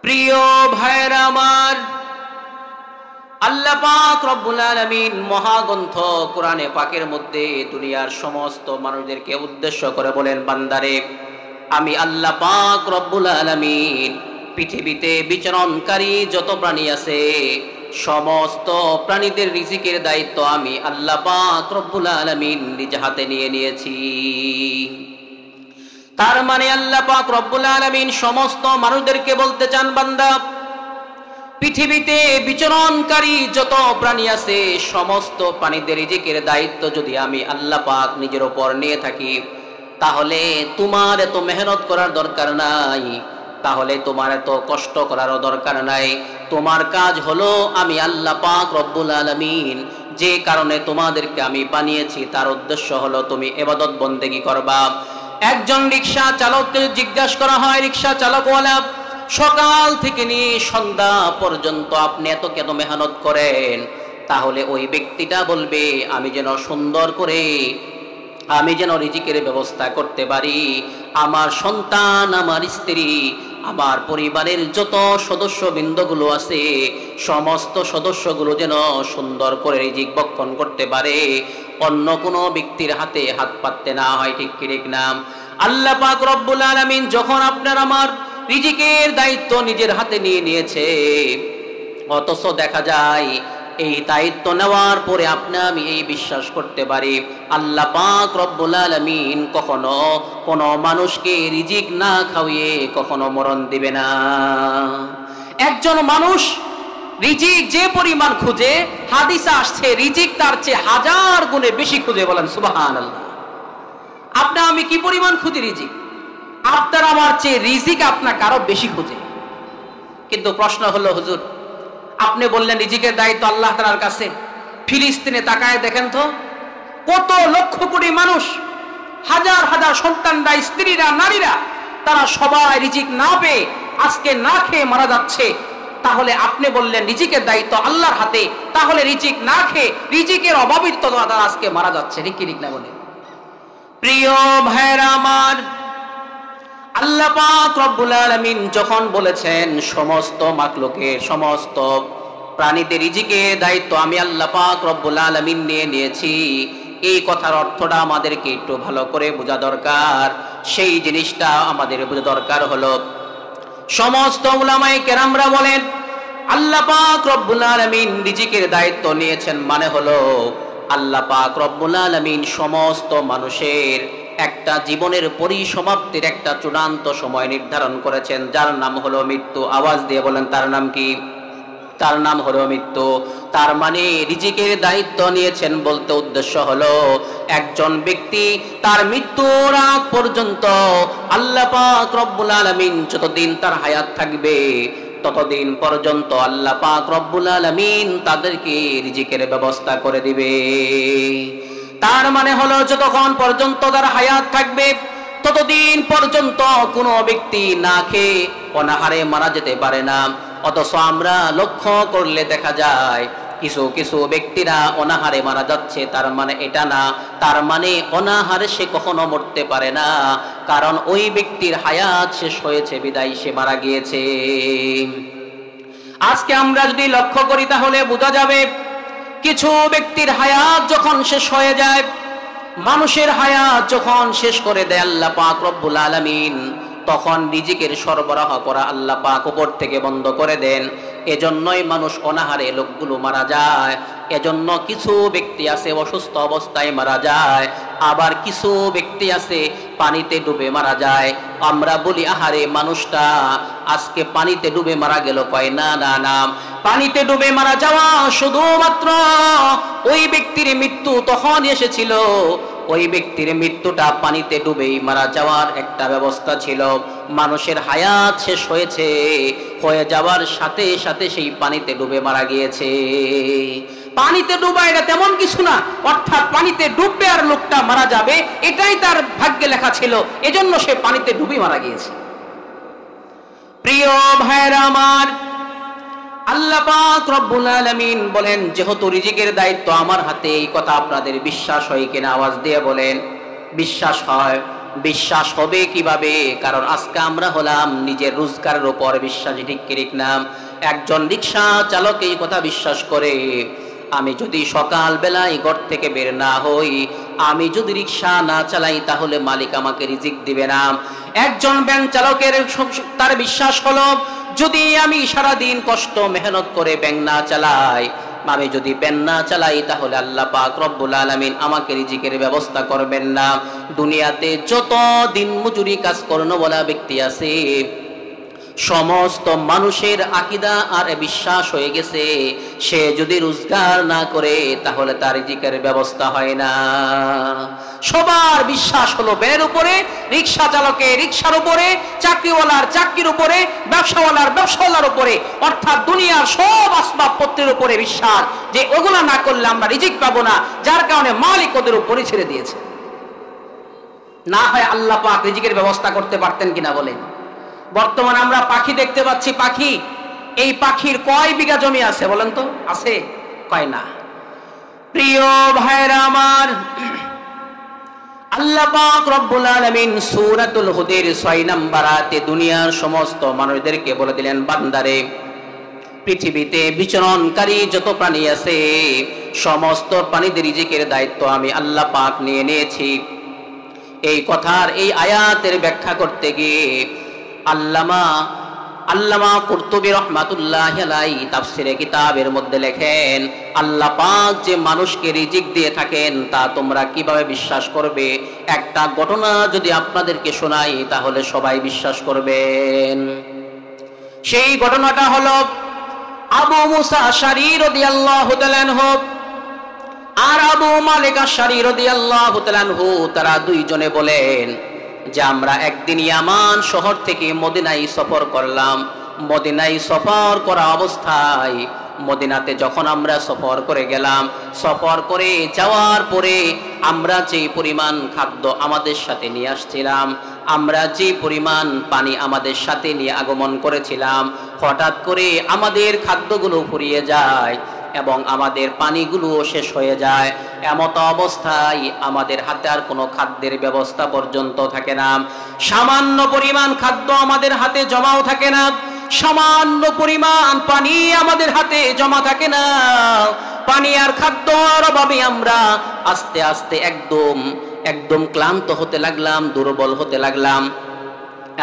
প্রিয় ভাইরা আমার, আল্লাহ পাক রব্বুল আলামিন মহাগ্রন্থ কোরআনে পাকের মধ্যে দুনিয়ার সমস্ত মানুষদেরকে উদ্দেশ্য করে বলেন, বান্দারে আমি আল্লাহ পাক রব্বুল আলামিন পৃথিবীতে বিচরণকারী যত প্রাণী আছে সমস্ত প্রাণীদের রিজিকের দায়িত্ব আমি আল্লাহ পাক রব্বুল আলামিন নিজ হাতে নিয়ে নিয়েছি। তার মানে আল্লাহ পাক রব্বুল আলামিন সমস্ত মানুষদেরকে বলতে চান, বান্দা পৃথিবীতে বিচরণকারী যত প্রাণী আছে সমস্ত প্রাণীদের রিজিকের দায়িত্ব যদি আমি আল্লাহ পাক নিজের উপর নিয়ে থাকি, তাহলে তোমার এত মেহনত করার দরকার নাই, তাহলে তোমার এত কষ্ট করারও দরকার নাই। তোমার কাজ হলো আমি আল্লাহ পাক রব্বুল আলামিন যে কারণে তোমাদেরকে আমি বানিয়েছি তার উদ্দেশ্য হলো তুমি ইবাদত বন্দেগী করবা। একজন রিক্সা চালককে জিজ্ঞাসা করা হয়, রিক্সা চালকওয়ালা সকাল থেকে নিয়ে সন্ধ্যা পর্যন্ত আপনি এত কেন মেহনত করেন? তাহলে ওই ব্যক্তিটা বলবে, আমি যেন সুন্দর করে আমি যেন রিজিকের ব্যবস্থা করতে পারি, আমার সন্তান, আমার স্ত্রী, আমার পরিবারের যত সদস্যবৃন্দগুলো আছে সমস্ত সদস্যগুলো যেন সুন্দর করে রিজিক ভক্ষণ করতে পারে, অন্য কোনো ব্যক্তির হাতে হাত পাততে না হয়। ঠিক কি ঠিক না? আল্লাহ পাক রব্বুল আলামিন যখন আপনার আমার রিজিকের দায়িত্ব নিজের হাতে নিয়ে নিয়েছে, অথচ দেখা যায় এই দায়িত্ব নেওয়ার পরে আমি এই বিশ্বাস করতে পারি আল্লাহ পাক রব্বুল আলামিন কখনো কোনো মানুষকে রিজিক না খাওয়িয়ে কখনো মরণ দিবে না। একজন মানুষ রিজিক যে পরিমাণ খুঁজে, হাদিসে আসছে রিজিক তার চেয়ে 1000 গুণে বেশি খুঁজে। বলেন সুবহানাল্লাহ। আমি কি পরিমাণ খুঁজি রিজিক? আপনার আমার চেয়ে রিজিক আপনার কারো বেশি খুঁজে। কিন্তু প্রশ্ন হলো, হুজুর আপনি বললেন রিজিকের দায়িত্ব আল্লাহ তাআলার কাছে, ফিলিস্তিনে তাকায় দেখেন তো কত লক্ষ কোটি মানুষ, হাজার হাজার সন্তানরা, স্ত্রীরা, নারীরা, তারা সবাই রিজিক না পেয়ে আজকে না খেয়ে মারা যাচ্ছে। তাহলে আপনি বললেন রিজিকের দায়িত্ব আল্লাহর হাতে, তাহলে রিজিক না খেয়ে রিজিকের অভাবে তারা আজকে মারা যাচ্ছে। ঠিক কি ঠিক না বলেন? প্রিয় ভাইরা আমার, আল্লাহ পাক রব্বুল আলামিন যখন বলেছেন সমস্ত মাখলুকের, সমস্ত প্রাণীদের রিজিকের দায়িত্ব আমি আল্লাহ পাক রব্বুল আলামিন নিয়ে নিয়েছি, এই কথার অর্থটা আমাদেরকে একটু ভালো করে বোঝা দরকার। সেই জিনিসটা আমাদের বোঝা দরকার হলো, সমস্ত উলামায়ে কেরামরা বলেন আল্লাহ পাক রব্বুল আলামিন রিজিকের দায়িত্ব নিয়েছেন মানে হলো আল্লাহ পাক রব্বুল আলামিন সমস্ত মানুষের একটা জীবনের পরিসমাপ্তির একটা চূড়ান্ত সময় নির্ধারণ করেছেন, যার নাম হলো মৃত্যু। আওয়াজ দিয়ে বলেন, তার নাম কি? তার নাম হলো মৃত্যু। তার মানে রিজিকের দায়িত্ব নিয়েছেন বলতে উদ্দেশ্য হলো একজন ব্যক্তি তার মৃত্যুর আগ পর্যন্ত আল্লাহ পাক রব্বুল আলামিন যতদিন তার হায়াত থাকবে ততদিন পর্যন্ত আল্লাহ পাক রব্বুল আলামিন তাদেরকে রিজিকের ব্যবস্থা করে দিবে। তার মানে হলো যতক্ষণ পর্যন্ত তার হায়াত থাকবে ততদিন পর্যন্ত কোনো ব্যক্তি না খেয়ে অনাহারে মারা যেতে পারে না। অথচ আমরা লক্ষ্য করলে দেখা যায় কিছু কিছু ব্যক্তিরা অনাহারে মারা যাচ্ছে। তার মানে এটা না, তার মানে অনাহারে সে কখনো মরতে পারে না, কারণ ওই ব্যক্তির হায়াত শেষ হয়েছে বিদায় সে মারা গিয়েছে। আজকে আমরা যদি লক্ষ্য করি তাহলে বোঝা যাবে কিছু ব্যক্তির হায়াত যখন শেষ হয়ে যায়, মানুষের হায়াত যখন শেষ করে দেয় আল্লাহ পাক রব্বুল আলামিন, তখন রিজিকের সরবরাহ করা আল্লাহ পাক উপর থেকে বন্ধ করে দেন। এজন্যই মানুষ অনাহারে লোকগুলো মারা যায়। এজন্য কিছু ব্যক্তি আছে অসুস্থ অবস্থায় মারা যায়, আবার কিছু ব্যক্তি আছে পানিতে ডুবে মারা যায়। আমরা বলি আহারে মানুষটা আজকে পানিতে ডুবে মারা গেল, কয় না না না, পানিতে ডুবে মারা যাওয়া শুধুমাত্র ওই ব্যক্তির মৃত্যু তখন এসেছিল, ওই ব্যক্তির মৃত্যুটা পানিতে ডুবেই মারা যাওয়ার একটা ব্যবস্থা ছিল। মানুষের হায়াত শেষ হয়েছে, হয়ে যাওয়ার সাথে সাথে সেই পানিতে ডুবে মারা গিয়েছে। পানিতে ডুবা এটা তেমন কিছু না, অর্থাৎ পানিতে ডুববে আর লোকটা মারা যাবে, এটাই তার ভাগ্যে লেখা ছিল, এজন্য সে পানিতে ডুবে মারা গিয়েছে। প্রিয় ভাইরা আমার, আল্লাহ পাক রব্বুল আলামিন বলেন যেহেতু রিজিকের দায়িত্ব আমার হাতে, এই কথা আপনাদের বিশ্বাস হয় কিনা? আওয়াজ দিয়ে বলেন। বিশ্বাস হয়? বিশ্বাস হবে কিভাবে? কারণ আজকে আমরা হলাম নিজের রোজগারের উপর বিশ্বাসী, ঠিক কি ঠিক না? একজন রিক্সা চালক এই কথা বিশ্বাস করে, আমি যদি সকাল বেলায় ঘর থেকে বের না হই, আমি যদি রিক্সা না চালাই, তাহলে মালিক আমাকে রিজিক দিবে না। একজন ভ্যান চালকের তার বিশ্বাস হলো, যদি আমি সারাদিন কষ্ট মেহনত করে ভ্যান না চালাই, আমি যদি ভ্যান না চালাই, তাহলে আল্লাহ পাক রব্বুল আলামিন আমাকে রিজিকের ব্যবস্থা করবেন না। দুনিয়াতে যত দিন মজুরি কাজ করনো বলা ব্যক্তি আছে, সমস্ত মানুষের আকীদা আর বিশ্বাস হয়ে গেছে, সে যদি রোজগার না করে তাহলে তার রিজিকের ব্যবস্থা হয় না। সবার বিশ্বাস হলো ভ্যানের উপরে, রিক্সা চালকের রিক্সার উপরে, চাকরিওয়ালার চাকরির উপরে, ব্যবসাওয়ালার ব্যবসাওয়ালার উপরে, অর্থাৎ দুনিয়ার সব আসবাবপত্রের উপরে বিশ্বাস যে ওগুলা না করলে আমরা রিজিক পাবো না, যার কারণে মালিক ওদের উপরে ছেড়ে দিয়েছে। না হয় আল্লাহ পাক রিজিকের ব্যবস্থা করতে পারতেন কিনা বলেন? বর্তমানে আমরা পাখি দেখতে পাচ্ছি, পাখি, এই পাখির কয় বিঘা জমি আছে বলেন তো? আছে? কয় না। প্রিয় ভাইরা আমার, আল্লাহ পাক রব্বুল আলামিন সূরাতুল হুদের 6 নম্বর আয়াতে দুনিয়ার সমস্ত মানুষদেরকে বলে দিলেন, বান্দারে, পৃথিবীতে বিচরণকারী যত প্রাণী আছে, সমস্ত প্রাণীদের রিজিকের দায়িত্ব আমি আল্লাহ পাক নিয়ে নিয়েছি। এই কথার এই আয়াতের ব্যাখ্যা করতে গিয়ে আল্লামা কুরতুবী রাহমাতুল্লাহি আলাইহি তাফসীরে কিতাবের মধ্যে লেখেন, আল্লাহ পাক যে মানুষকে রিজিক দিয়ে থাকেন তা তোমরা কিভাবে বিশ্বাস করবে? একটা ঘটনা যদি আপনাদেরকে শোনাই তাহলে সবাই বিশ্বাস করবেন। সেই ঘটনাটা হলো আবু মুসা আশআরী রাদিয়াল্লাহু তাআলা আনহু আর আবু মালিক আশআরী রাদিয়াল্লাহু তাআলা আনহু, তারা দুইজনে বলেন যে আমরা একদিন ইয়ামান শহর থেকে মদিনায় সফর করলাম। মদিনায় সফর করা অবস্থায় মদিনাতে যখন আমরা সফর করে গেলাম, সফর করে যাওয়ার পরে আমরা যে পরিমাণ খাদ্য আমাদের সাথে নিয়ে আসছিলাম, আমরা যে পরিমাণ পানি আমাদের সাথে নিয়ে আগমন করেছিলাম, হঠাৎ করে আমাদের খাদ্যগুলো ফুরিয়ে যায় এবং আমাদের পানিগুলো শেষ হয়ে যায়। এমত অবস্থায় আমাদের হাতে আর কোনো খাদ্যের ব্যবস্থা পর্যন্ত থাকে না। সামান্য পরিমাণ খাদ্য আমাদের হাতে জমাও থাকে না, সামান্য পরিমাণ পানি আমাদের হাতে জমা থাকে না। পানি আর খাদ্যর অভাবে আমরা আস্তে আস্তে একদম ক্লান্ত হতে লাগলাম, দুর্বল হতে লাগলাম।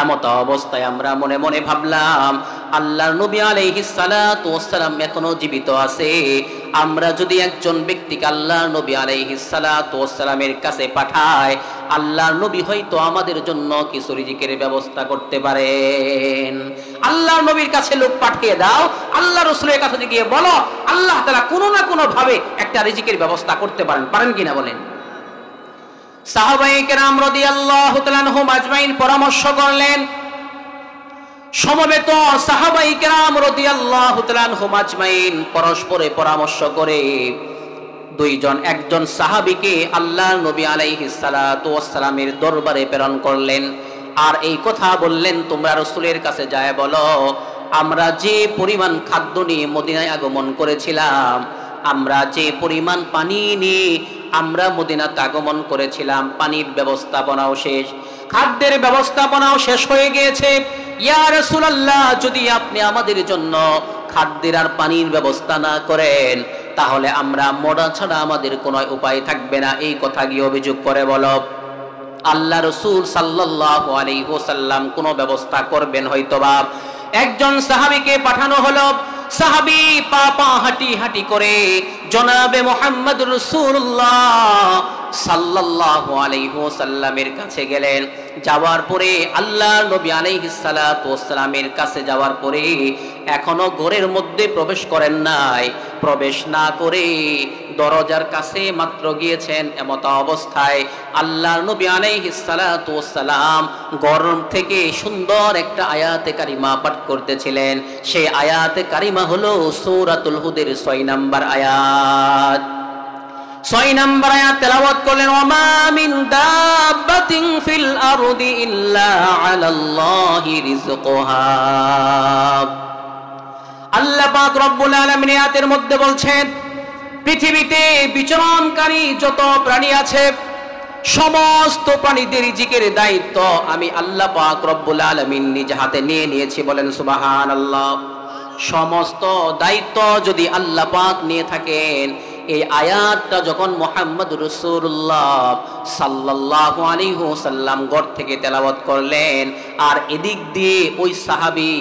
এমত অবস্থায় আমরা মনে মনে ভাবলাম, আল্লাহর নবী আলাইহিস সালাতু ওয়াস সালাম এখনো জীবিত আছে। আমরা যদি একজন ব্যক্তিকে আল্লাহর নবী আলাইহিস সালাতু ওয়াস সালামের কাছে পাঠাই, আল্লাহর নবী হয়তো আমাদের জন্য কিছু রিজিকের ব্যবস্থা করতে পারেন। আল্লাহর নবীর কাছে লোক পাঠিয়ে দাও, আল্লাহ রাসূলের কাছে গিয়ে বলো, আল্লাহ তাআলা কোনো না কোনো ভাবে একটা রিজিকের ব্যবস্থা করতে পারেন কিনা বলেন? সাহাবায়ে কেরাম রাদিয়াল্লাহু তাআলা আনহুম আজমাইন পরামর্শ করলেন। সমবেত সাহাবায়ে কেরাম রাদিয়াল্লাহু তাআলা আনহুম আজমাইন পরস্পরে পরামর্শ করে একজন সাহাবীকে আল্লাহর নবী আলাইহিস সালাতু ওয়াস সালামের দরবারে প্রেরণ করলেন। আর এই কথা বললেন, তোমরা রাসূলের কাছে যায় বলো, আমরা যে পরিমাণ খাদ্য নিয়ে মদিনায় আগমন করেছিলাম, আমরা যে পরিমাণ পানি নিয়ে আমরা মদিনাতে আগমন করেছিলাম, পানির ব্যবস্থাপনাও শেষ, খাদ্যের ব্যবস্থাপনাও শেষ হয়ে গিয়েছে। ইয়া রাসূলুল্লাহ, যদি আপনি আমাদের জন্য খাদ্যের আর পানির ব্যবস্থা না করেন, তাহলে আমরা মরা ছাড়া আমাদের কোনো উপায় থাকবে না। এই কথা গিয়ে অভিযোগ করে বলো। আল্লাহ রাসূল সাল্লাল্লাহু আলাইহি ওয়াসাল্লাম কোনো ব্যবস্থা করবেন হয়তোবা। একজন সাহাবীকে পাঠানো হলো। সাহাবী পা হাঁটি হাঁটি করে জনাবে মুহাম্মদ রাসূলুল্লাহ সাল্লাল্লাহু আলাইহি ওয়াসাল্লামের কাছে গেলেন। যাওয়ার পরে আল্লাহর নবী আলাইহিস সালাতু ওয়াস সালামের কাছে যাওয়ার পরে এখনো ঘরের মধ্যে প্রবেশ করেন নাই। প্রবেশ না করে দরজার কাছে মাত্র গিয়েছেন, এমত অবস্থায় আল্লাহর নবী আলাইহিস সালাতু ওয়াস সালাম গরম থেকে সুন্দর একটা আয়াতে কারিমা পাঠ করতেছিলেন। সেই আয়াতে কারিমা হলো সূরাতুল হুদের 6 নম্বর আয়াত। 6 নম্বর আয়াত তেলাওয়াত করলেন, ওয়ামা মিন দাব্বাতিন ফিল আরদি ইল্লা আলাল্লাহি রিজকুহা। আল্লাহ পাক রব্বুল আলামিন আয়াতের মধ্যে বলছেন, পৃথিবীতে বিচরণকারী যত প্রাণী আছে সমস্ত প্রাণীদের রিজিকের দায়িত্ব আমি আল্লাহ পাক রব্বুল আলামিন নিজ হাতে নিয়ে নিয়েছি, বলেন সুবহানাল্লাহ। সমস্ত দায়িত্ব যদি আল্লাহ পাক নিয়ে থাকেন, এই আয়াতটা যখন মুহাম্মদ রাসূলুল্লাহ সাল্লাল্লাহু আলাইহি ওয়াসাল্লাম ঘর থেকে তেলাওয়াত করলেন, আর এদিক দিয়ে ওই সাহাবী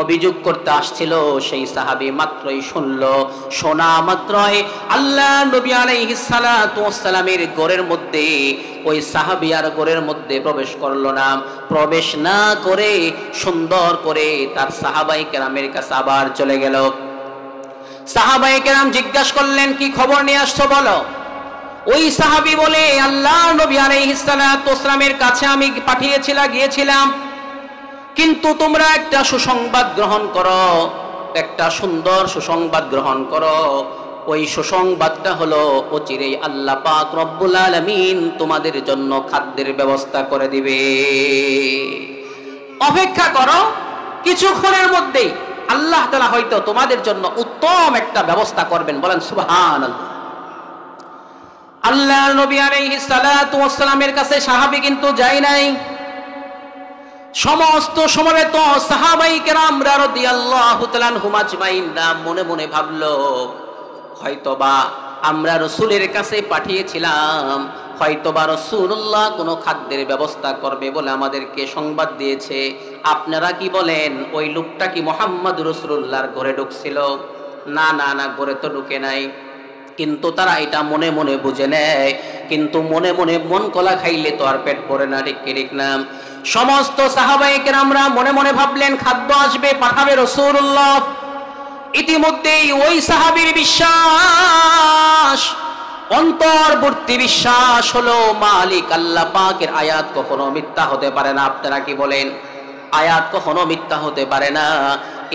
অভিযোগ করতে আসছিল, সেই সাহাবী মাত্রই শুনলো, শোনা মাত্রই আল্লাহ নবী আলাইহিস সালাতু ওয়াস সালামের ঘরের মধ্যে ওই সাহাবী আর ঘরের মধ্যে প্রবেশ করলো না। প্রবেশ না করে সুন্দর করে তার সাহাবায়ে কেরামের কাছে আবার চলে গেল। সাহাবায়ে কেরাম জিজ্ঞাসা করলেন, কি খবর নিয়ে আসছো বলো। ওই সাহাবী বলে, আল্লাহ নবী আলাইহিস সালাতু ওয়াস সালামের কাছে আমি গিয়েছিলাম, কিন্তু তোমরা একটা সুসংবাদ গ্রহণ করো, একটা সুন্দর সুসংবাদ গ্রহণ করো। ওই সুসংবাদটা হলো অচিরেই আল্লাহ পাক রব্বুল আলামিন তোমাদের জন্য খাদ্যের ব্যবস্থা করে দিবে। অপেক্ষা করো, কিছুক্ষণের মধ্যেই আল্লাহ তাআলা হয়তো তোমাদের জন্য উত্তম একটা ব্যবস্থা করবেন, বলেন সুবহানাল্লাহ। আল্লাহ নবী আলাইহিস সালাতু ওয়াস সালামের কাছে সাহাবী কিন্তু যায় নাই। সমস্ত সমবেত সাহাবায়ে কেরাম রাদিয়াল্লাহু তাআলা আনহুম আজমাইন মনে মনে ভাবলো, হয়তোবা আমরা রাসূলের কাছে পাঠিয়েছিলাম, হয়তোবা রাসূলুল্লাহ কোনো খাদ্যের ব্যবস্থা করবে বলে আমাদেরকে সংবাদ দিয়েছে। আপনারা কি বলেন, ওই লোকটা কি মুহাম্মদ রাসূলুল্লাহর ঘরে ঢুকছিল? না না না, ঘরে তো ঢুকে নাই। কিন্তু তারা এটা মনে মনে বুঝে নেয়, কিন্তু মনে মনে মন কলা খাইলে তো আর পেট ভরে না, ঠিক না। সমস্ত সাহাবায়ে কেরামরা মনে মনে ভাবলেন খাদ্য আসবে, পাঠাবে রাসূলুল্লাহ। ইতিমধ্যেই ওই সাহাবীর বিশ্বাস, অন্তর্বর্তী বিশ্বাস হলো মালিক আল্লাহ পাকের আয়াত কখনো মিথ্যা হতে পারে না। আপনারা কি বলেন, আয়াত কখনো মিথ্যা হতে পারে না।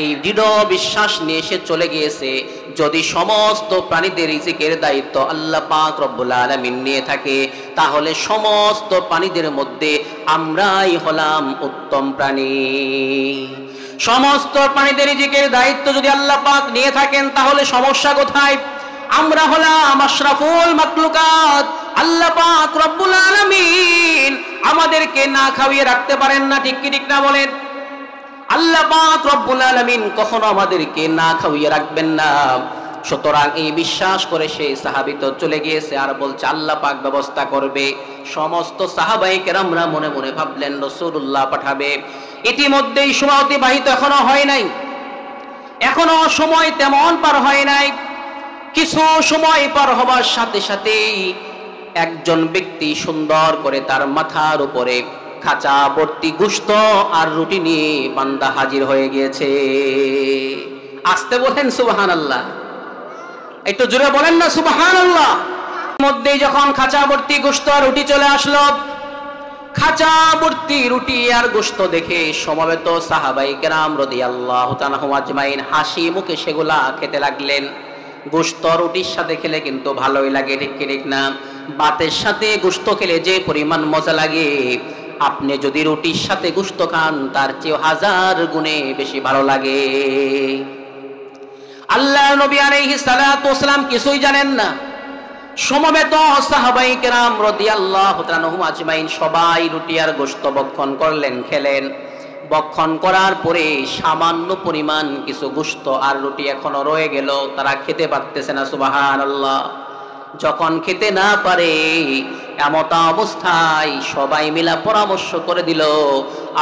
এই দৃঢ় বিশ্বাস নিয়ে সে চলে গিয়েছে, যদি সমস্ত প্রাণীদের রিজিকের দায়িত্ব আল্লাহ পাক রব্বুল আলামিন নিয়ে থাকে, তাহলে সমস্ত প্রাণীদের মধ্যে আমরাই হলাম উত্তম প্রাণী। সমস্ত প্রাণীদের রিজিকের দায়িত্ব যদি আল্লাহ পাক নিয়ে থাকেন, তাহলে সমস্যা কোথায়? আমরা হলাম আশরাফুল মাখলুকাত। আল্লাহ পাক রব্বুল আলামিন আমাদেরকে না খাওয়িয়ে রাখতে পারেন না, ঠিক না বলেন? আল্লাহ পাক রব্বুল আলামিন কখনো আমাদেরকে না খাওয়িয়ে রাখবেন না। সুতরাং এই বিশ্বাস করে সেই সাহাবী তো চলে গিয়েছে, আর বলছে আল্লাহ পাক ব্যবস্থা করবে। সমস্ত সাহাবায়ে কেরামরা মনে মনে ভাবলেন রাসূলুল্লাহ পাঠাবে। ইতিমধ্যেই সময় অতিবাহিত এখনো হয় নাই, এখনো সময় তেমন পার হয় নাই। কিছু সময় পার হবার সাথে সাথেই একজন ব্যক্তি সুন্দর করে তার মাথার উপরে খাঁচা ভর্তি গোশত আর রুটি নিয়ে বান্দা হাজির হয়ে গিয়েছে। আসতে বলেন সুবহানাল্লাহ, একটু জোরে বলেন না সুবহানাল্লাহ। মধ্যেই যখন খাঁচা ভর্তি গোশত আর রুটি চলে আসলো, খাঁচা ভর্তি রুটি আর গোশত দেখে সমবেত সাহাবায়ে কেরাম রাদিয়াল্লাহু তাআলা আজমাইন হাসি মুখে সেগুলা খেতে লাগলেন। গোশত রুটির সাথে খেলে কিন্তু ভালোই লাগে, ঠিক না? ভাতের সাথে গোশত খেলে যে পরিমাণ মজা লাগে, আপনি যদি রুটির সাথে গোশত খান তার চেয়ে 1000 গুণে বেশি ভালো লাগে। আল্লাহ নবী আলাইহিস সালাতু ওয়াস সালাম কিছুই জানেন না। সমবেত সাহাবায়ে কেরাম রাদিয়াল্লাহু তাআলা আনহুম আজমাইন সবাই রুটি আর গোশত ভক্ষণ করলেন, খেলেন। ভক্ষণ করার পরে সামান্য পরিমাণ কিছু গোশত আর রুটি এখনো রয়ে গেল, তারা খেতে পারতেছে না। সুবহানাল্লাহ। যখন খেতে না পারে, এমত অবস্থায় সবাই মিলা পরামর্শ করে দিল,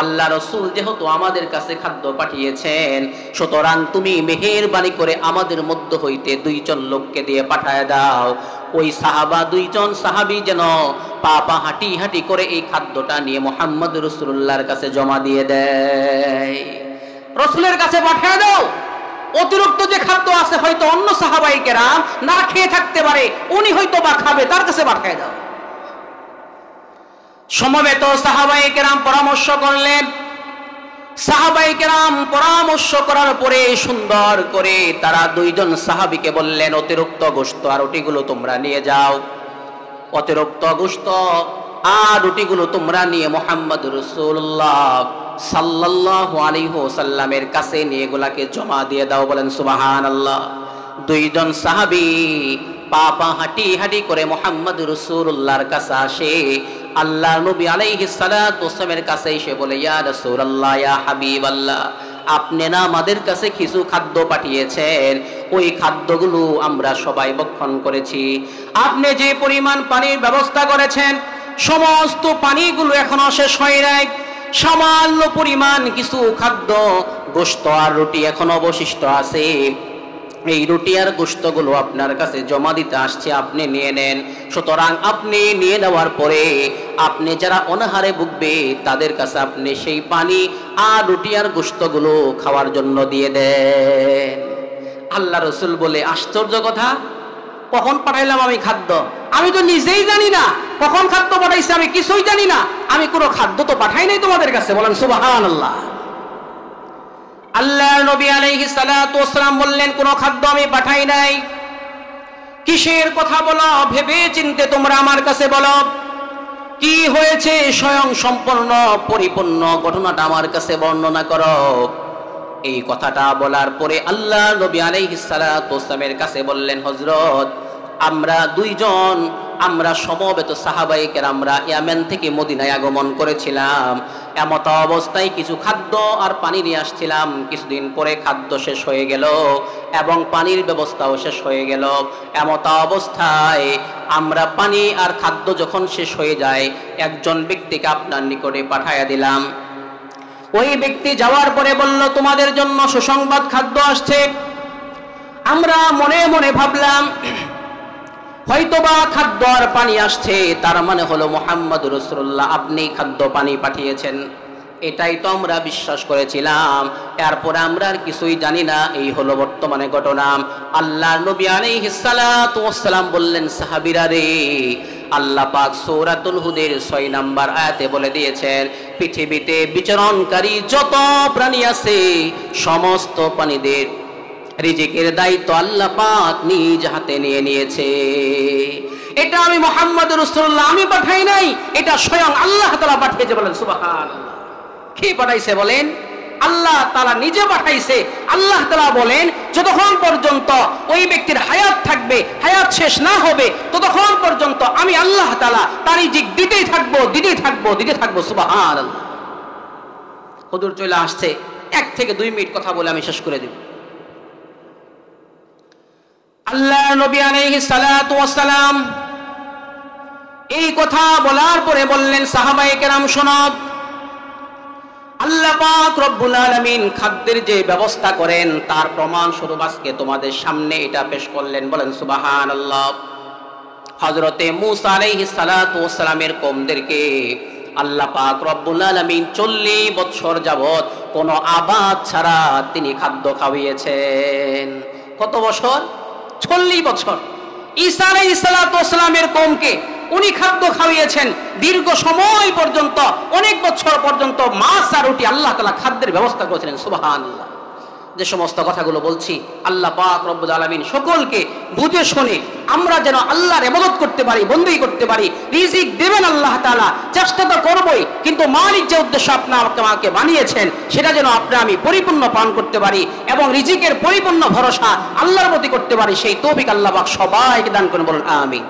আল্লাহ রাসূল যেহেতু আমাদের কাছে খাদ্য পাঠিয়েছেন, সুতরাং তুমি মেহেরবানি করে আমাদের মধ্য হইতে 2 জন লোককে দিয়ে পাঠায় দাও। ওই সাহাবা 2 জন সাহাবী যেন পা হাঁটি হাঁটি করে এই খাদ্যটা নিয়ে মুহাম্মদ রাসূলুল্লাহর কাছে জমা দিয়ে দেয়। রাসূলের কাছে পাঠিয়ে দাও। অতিরিক্ত যে খাদ্য আছে, হয়তো অন্য সাহাবায়ে কেরাম না খেয়ে থাকতে পারে, উনি হয়তো বা খাবে, তার কাছে পাঠিয়ে দাও। সমবেত সাহাবায়ে কেরাম পরামর্শ করলেন। সাহাবায়ে কেরাম পরামর্শ করার পরে সুন্দর করে তারা 2 জন সাহাবীকে বললেন, অতিরিক্ত গোশত আর রুটিগুলো তোমরা নিয়ে যাও। অতিরিক্ত গোশত আর রুটিগুলো তোমরা নিয়ে মুহাম্মদ রাসূলুল্লাহ সাল্লাল্লাহু আলাইহি ওয়াসাল্লামের কাছে নিয়ে এগুলাকে জমা দিয়ে দাও। বলেন সুবহানাল্লাহ। 2 জন সাহাবী পা পা হাঁটি হাঁটি করে মুহাম্মদ রাসূলুল্লাহর কাছে আসে। আল্লাহ নবী আলাইহিস সালাতু ওয়াসসালামের কাছে এসে বলে, ইয়া রাসূলুল্লাহ, ইয়া হাবিবাল্লাহ, আপনি না আমাদের কাছে কিছু খাদ্য পাঠিয়েছেন, ওই খাদ্যগুলো আমরা সবাই ভক্ষণ করেছি। আপনি যে পরিমাণ পানির ব্যবস্থা করেছেন, সমস্ত পানিগুলো এখনো শেষ হয় নাই। সামান্য পরিমাণ কিছু খাদ্য, গোশত আর রুটি এখনো অবশিষ্ট আছে। এই রুটি আর গোশতগুলো আপনার কাছে জমা দিতে আসছে, আপনি নিয়ে নেন। সুতরাং আপনি নিয়ে নেওয়ার পরে আপনি যারা অনাহারে ভুগবে তাদের কাছে আপনি সেই পানি আর রুটি আর গোশতগুলো খাওয়ার জন্য দিয়ে দেন। আল্লাহ রসুল বলে, আশ্চর্য কথা, কখন পাঠাইলাম আমি খাদ্য? আমি তো নিজেই জানি না কখন খাদ্য পাঠাইছে, আমি কিছুই জানি না, আমি কোনো খাদ্য তো পাঠাই নাই তোমাদের কাছে। বলেন সুবহানাল্লাহ। আল্লাহ নবী আলাইহিস সালাতু ওয়াসসালাম বললেন, কোনো খাদ্য আমি পাঠাই নাই। কিসের কথা বলো? ভেবে চিন্তে তোমরা আমার কাছে বলো, কি হয়েছে স্বয়ং সম্পূর্ণ পরিপূর্ণ ঘটনাটা আমার কাছে বর্ণনা করো। এই কথাটা বলার পরে আল্লাহ নবী আলাইহিস সালাতু ওয়াসসালামের কাছে বললেন, হযরত, আমরা দুইজন, আমরা সমবেত সাহাবায়ে কেরামরা ইয়ামেন থেকে মদিনায় আগমন করেছিলাম। এমত অবস্থায় কিছু খাদ্য আর পানি নিয়ে আসছিলাম। কিছুদিন পরে খাদ্য শেষ হয়ে গেল এবং পানির ব্যবস্থাও শেষ হয়ে গেল। এমত অবস্থায় আমরা পানি আর খাদ্য যখন শেষ হয়ে যায়, একজন ব্যক্তিকে আপনার নিকটে পাঠাইয়া দিলাম। ওই ব্যক্তি যাওয়ার পরে বলল, তোমাদের জন্য সুসংবাদ, খাদ্য আসছে। আমরা মনে মনে ভাবলাম হয়তোবা খাদ্য আর পানি আসছে, তার মানে হলো মুহাম্মদ রাসূলুল্লাহ আপনি খাদ্য পানি পাঠিয়েছেন। এটাই তো আমরা বিশ্বাস করেছিলাম। এরপরে আমরা আর কিছুই জানি না। এই হলো বর্তমানে ঘটনা। আল্লাহ নবী আলাইহিস সালাতু ওয়াসসালাম বললেন, সাহাবীরা রে, আল্লাহ পাক সূরাতুল হুদের 6 নম্বর আয়াতে বলে দিয়েছেন, পৃথিবীতে বিচরণকারী যত প্রাণী আছে সমস্ত প্রাণীদের রিজিকের দায়িত্ব আল্লাহ পাক নিজ হাতে নিয়ে নিয়েছে। এটা আমি মুহাম্মদ রাসূলুল্লাহ আমি পাঠাই নাই, এটা স্বয়ং আল্লাহ তাআলা পাঠিয়েছে। বলেন সুবহানাল্লাহ। কি পাঠাইছে বলেন? আল্লাহ তাআলা নিজে পাঠাইছে। আল্লাহ তাআলা বলেন, যতক্ষণ পর্যন্ত ওই ব্যক্তির হায়াত থাকবে, হায়াত শেষ না হবে, ততক্ষণ পর্যন্ত আমি আল্লাহ তাআলা তার রিজিক দিতেই থাকবো, দিতেই থাকবো, দিতে থাকবো। সুবহানাল্লাহ। হুজুর চলে আসছে, 1 থেকে 2 মিনিট কথা বলে আমি শেষ করে দেব। আল্লাহ নবী আলাইহিস সালাতু ওয়াসসালাম এই কথা বলার পরে বললেন, সাহাবায়ে কেরাম শোনো, আল্লাহ পাক রব্বুল আলামিন খাদ্যের যে ব্যবস্থা করেন তার প্রমাণ স্বরূপ আজকে তোমাদের সামনে এটা পেশ করলেন। বলেন সুবহানাল্লাহ। হযরতে মূসা আলাইহিস সালাতু ওয়াসসালামের কওমদেরকে আল্লাহ পাক রব্বুল আলামিন 40 বছর যাবত কোনো আবাদ ছাড়া তিনি খাদ্য খাওয়িয়েছেন। কত বছর? 40 বছর। ঈসা আলাইহিস সালাতু ওয়াসসালামের কওমকে উনি খাদ্য খাওয়িয়েছেন দীর্ঘ সময় পর্যন্ত, অনেক বছর পর্যন্ত মাছ আর রুটি আল্লাহ তাআলা খাদ্যের ব্যবস্থা করেছিলেন। সুবহানাল্লাহ। যে সমস্ত কথাগুলো বলছি, আল্লাহ পাক রব্বুল আলামিন সকলকে বুঝে শুনে আমরা যেন আল্লাহর ইবাদত করতে পারি, বندگی করতে পারি। রিজিক দেবেন আল্লাহ তাআলা, চেষ্টা তো করবই, কিন্তু মালিক যে উদ্দেশ্য আপনাকে বানিয়েছেন সেটা যেন আমি পরিপূর্ণ পালন করতে পারি এবং রিজিকের পরিপূর্ণ ভরসা আল্লাহর প্রতি করতে পারি, সেই তৌফিক আল্লাহ পাক সবাইকে দান করুন। বলুন আমিন।